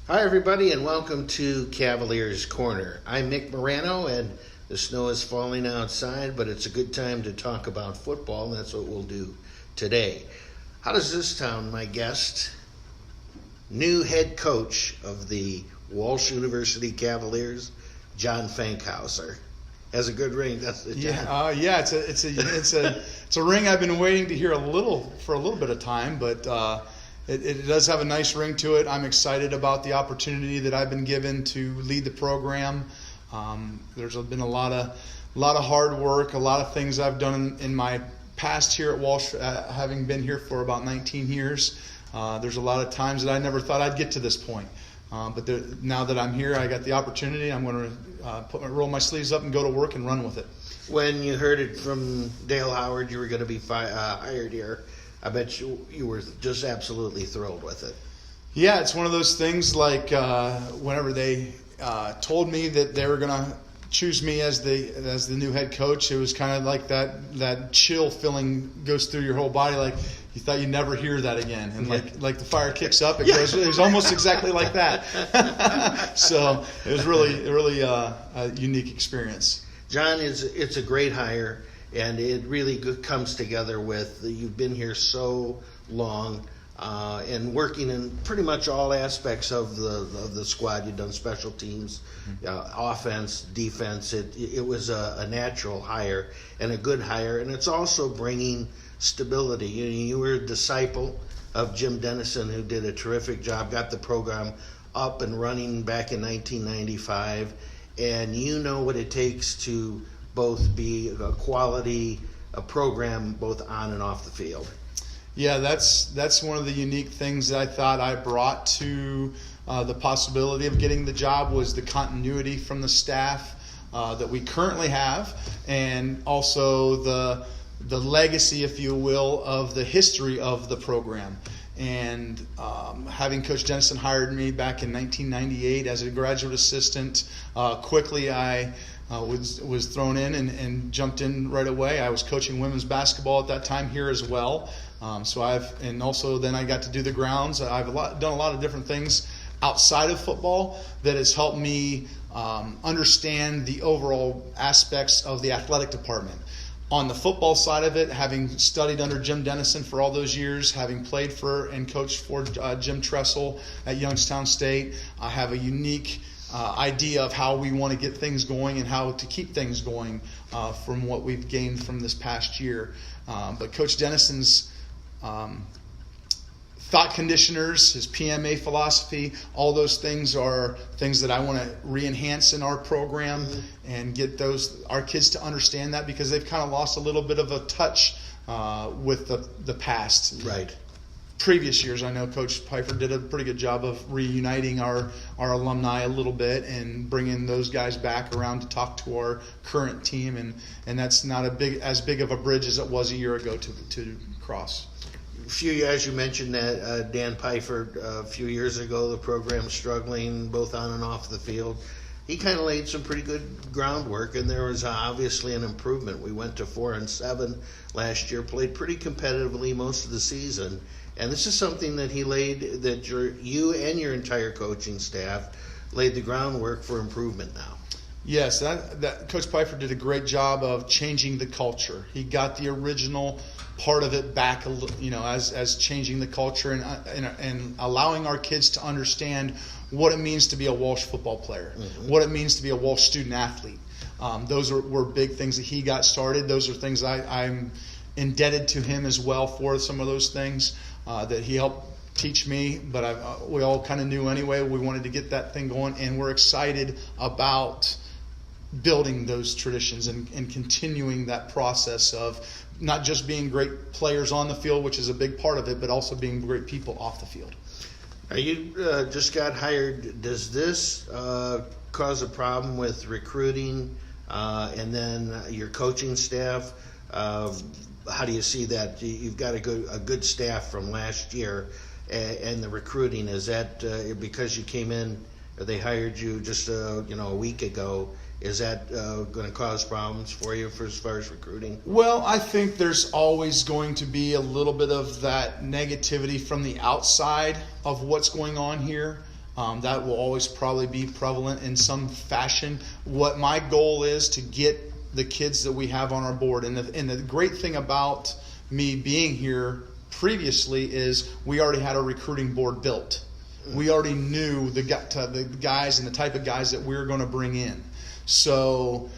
Hi, everybody, and welcome to Cavaliers Corner. I'm Nick Morano, and the snow is falling outside, but it's a good time to talk about football, and that's what we'll do today. How does this sound, my guest? New head coach of the Walsh University Cavaliers, John Fankhauser. Has a good ring, doesn't it, John? It's a ring I've been waiting to hear for a little bit of time, but it does have a nice ring to it. I'm excited about the opportunity that I've been given to lead the program. There's been a lot of hard work, a lot of things I've done in my past here at Walsh, having been here for about 19 years. There's a lot of times that I never thought I'd get to this point. But now that I'm here, I got the opportunity. I'm going to roll my sleeves up and go to work and run with it. When you heard it from Dale Howard you were going to be hired here, I bet you were just absolutely thrilled with it. Yeah, it's one of those things like whenever they told me that they were going to choose me as the new head coach, it was kind of like that chill feeling goes through your whole body, like you thought you'd never hear that again. And like the fire kicks up, it was almost exactly like that. So it was really a unique experience. John, it's a great hire, and it really comes together with you've been here so long and working in pretty much all aspects of the squad. You've done special teams, offense, defense. It was a natural hire and a good hire, and it's also bringing stability. You were a disciple of Jim Dennison, who did a terrific job, got the program up and running back in 1995, and you know what it takes to both be a quality program both on and off the field. Yeah, that's one of the unique things that I thought I brought to the possibility of getting the job, was the continuity from the staff that we currently have, and also the legacy, if you will, of the history of the program. And having Coach Dennison hired me back in 1998 as a graduate assistant, quickly I was thrown in and jumped in right away. I was coaching women's basketball at that time here as well. Also then I got to do the grounds. I've done a lot of different things outside of football that has helped me understand the overall aspects of the athletic department. On the football side of it, having studied under Jim Dennison for all those years, having played for and coached for Jim Tressel at Youngstown State, I have a unique idea of how we want to get things going and how to keep things going from what we've gained from this past year. But Coach Dennison's thought conditioners, his PMA philosophy, all those things are things that I want to re-enhance in our program and get our kids to understand that, because they've kind of lost a little bit of a touch with the past. Right. Previous years, I know Coach Pfeiffer did a pretty good job of reuniting our alumni a little bit and bringing those guys back around to talk to our current team, and that's not as big of a bridge as it was a year ago to cross. As you mentioned that Dan Pfeiffer, a few years ago, the program struggling both on and off the field. He kind of laid some pretty good groundwork, and there was obviously an improvement. We went to 4-7 last year, played pretty competitively most of the season, and this is something that he laid, that you and your entire coaching staff laid the groundwork for improvement now. Yes, that Coach Pfeiffer did a great job of changing the culture. He got the original part of it back, as changing the culture and allowing our kids to understand what it means to be a Walsh football player, what it means to be a Walsh student athlete. Those were big things that he got started. Those are things I'm indebted to him as well for, some of those things that he helped teach me, but we all kind of knew anyway. We wanted to get that thing going, and we're excited about building those traditions and continuing that process of not just being great players on the field, which is a big part of it, but also being great people off the field. You just got hired. Does this cause a problem with recruiting and then your coaching staff? How do you see that? You've got a good staff from last year, and the recruiting, is that because you came in, they hired you just a week ago? Is that going to cause problems for you as far as recruiting? Well, I think there's always going to be a little bit of that negativity from the outside of what's going on here. That will always probably be prevalent in some fashion. What my goal is to get the kids that we have on our board, and the great thing about me being here previously is we already had a recruiting board built. We already knew the guys and the type of guys that we were going to bring in. So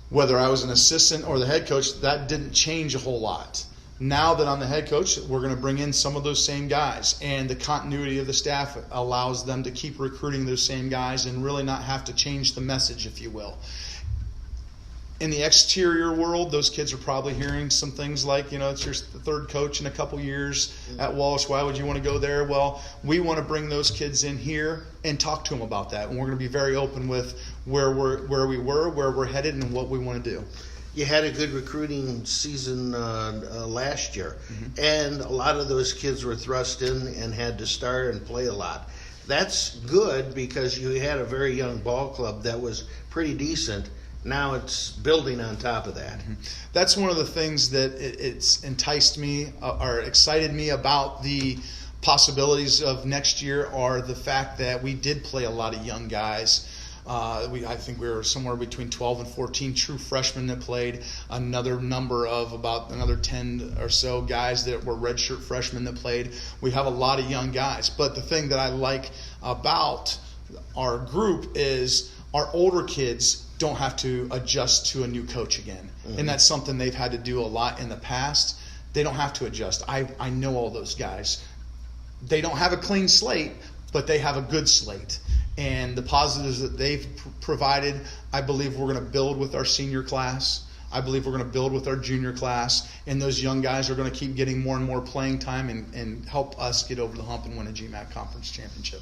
whether I was an assistant or the head coach, that didn't change a whole lot. Now that I'm the head coach, we're going to bring in some of those same guys, and the continuity of the staff allows them to keep recruiting those same guys and really not have to change the message, if you will. In the exterior world, those kids are probably hearing some things like, it's your third coach in a couple years at Walsh. Why would you want to go there? Well, we want to bring those kids in here and talk to them about that. And we're going to be very open with where we were, where we're headed, and what we want to do. You had a good recruiting season last year, and a lot of those kids were thrust in and had to start and play a lot. That's good because you had a very young ball club that was pretty decent. Now it's building on top of that. That's one of the things that it's enticed me or excited me about the possibilities of next year, are the fact that we did play a lot of young guys. I think we were somewhere between 12 and 14 true freshmen that played, another number of about another 10 or so guys that were redshirt freshmen that played. We have a lot of young guys. But the thing that I like about our group is our older kids don't have to adjust to a new coach again. And that's something they've had to do a lot in the past. They don't have to adjust. I know all those guys. They don't have a clean slate, but they have a good slate. And the positives that they've provided, I believe we're going to build with our senior class. I believe we're going to build with our junior class. And those young guys are going to keep getting more and more playing time and help us get over the hump and win a GMAC conference championship.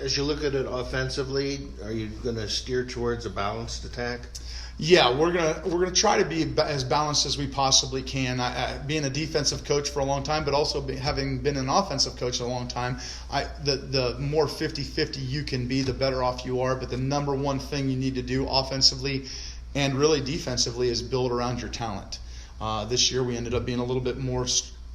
As you look at it offensively, are you going to steer towards a balanced attack? Yeah, we're gonna try to be as balanced as we possibly can. Being a defensive coach for a long time, but also having been an offensive coach a long time, the more 50-50 you can be, the better off you are. But the number one thing you need to do offensively and really defensively is build around your talent. This year we ended up being a little bit more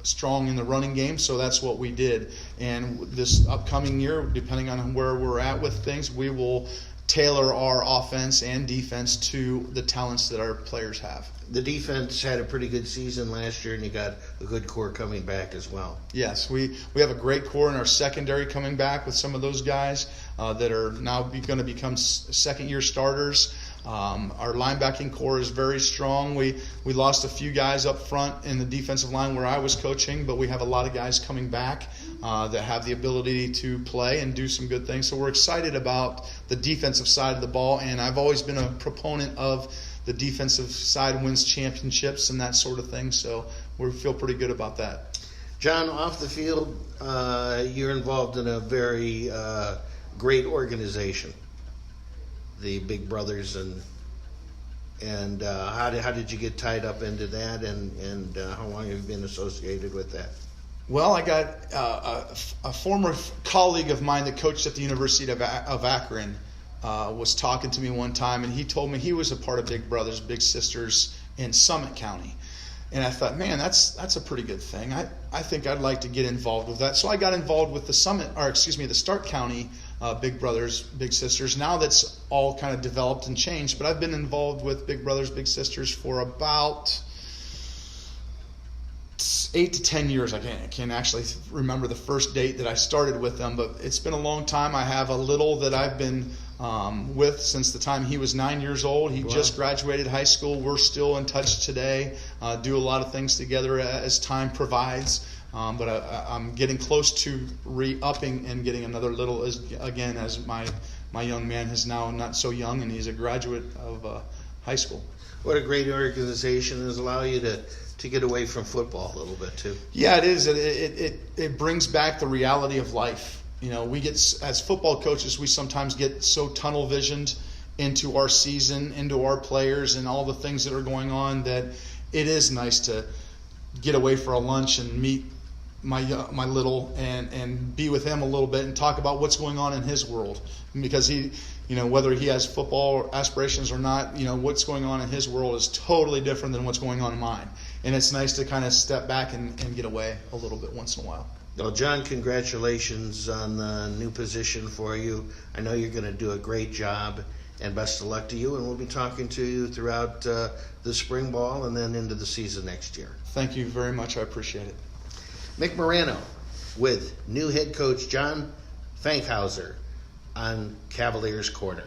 strong in the running game, so that's what we did. And this upcoming year, depending on where we're at with things, we will tailor our offense and defense to the talents that our players have. The defense had a pretty good season last year, and you got a good core coming back as well. Yes, we have a great core in our secondary coming back with some of those guys that are now going to become second-year starters. Our linebacking core is very strong. We lost a few guys up front in the defensive line where I was coaching, but we have a lot of guys coming back that have the ability to play and do some good things. So we're excited about the defensive side of the ball, and I've always been a proponent of the defensive side wins championships and that sort of thing. So we feel pretty good about that. John, off the field, you're involved in a very great organization, the Big Brothers, and how did you get tied up into that, and how long have you been associated with that? Well, I got a former colleague of mine that coached at the University of Akron was talking to me one time, and he told me he was a part of Big Brothers Big Sisters in Summit County. And I thought, man, that's a pretty good thing. I think I'd like to get involved with that. So I got involved with the Stark County Big Brothers Big Sisters. Now that's all kind of developed and changed, but I've been involved with Big Brothers Big Sisters for about 8 to 10 years. I can't actually remember the first date that I started with them, but it's been a long time. I have a little that I've been with since the time he was 9 years old. He just graduated high school. We're still in touch today, do a lot of things together as time provides. But I'm getting close to re-upping and getting another little as my young man is now not so young, and he's a graduate of high school. What a great organization. Does allow you to get away from football a little bit too. Yeah, it is. It brings back the reality of life. We get, as football coaches, we sometimes get so tunnel visioned into our season, into our players, and all the things that are going on that it is nice to get away for a lunch and meet my little and be with him a little bit and talk about what's going on in his world, because he, whether he has football aspirations or not, what's going on in his world is totally different than what's going on in mine. And it's nice to kind of step back and get away a little bit once in a while. Well, John, congratulations on the new position for you. I know you're going to do a great job, and best of luck to you. And we'll be talking to you throughout the spring ball and then into the season next year. Thank you very much. I appreciate it. Mick Morano with new head coach John Fankhauser on Cavaliers Corner.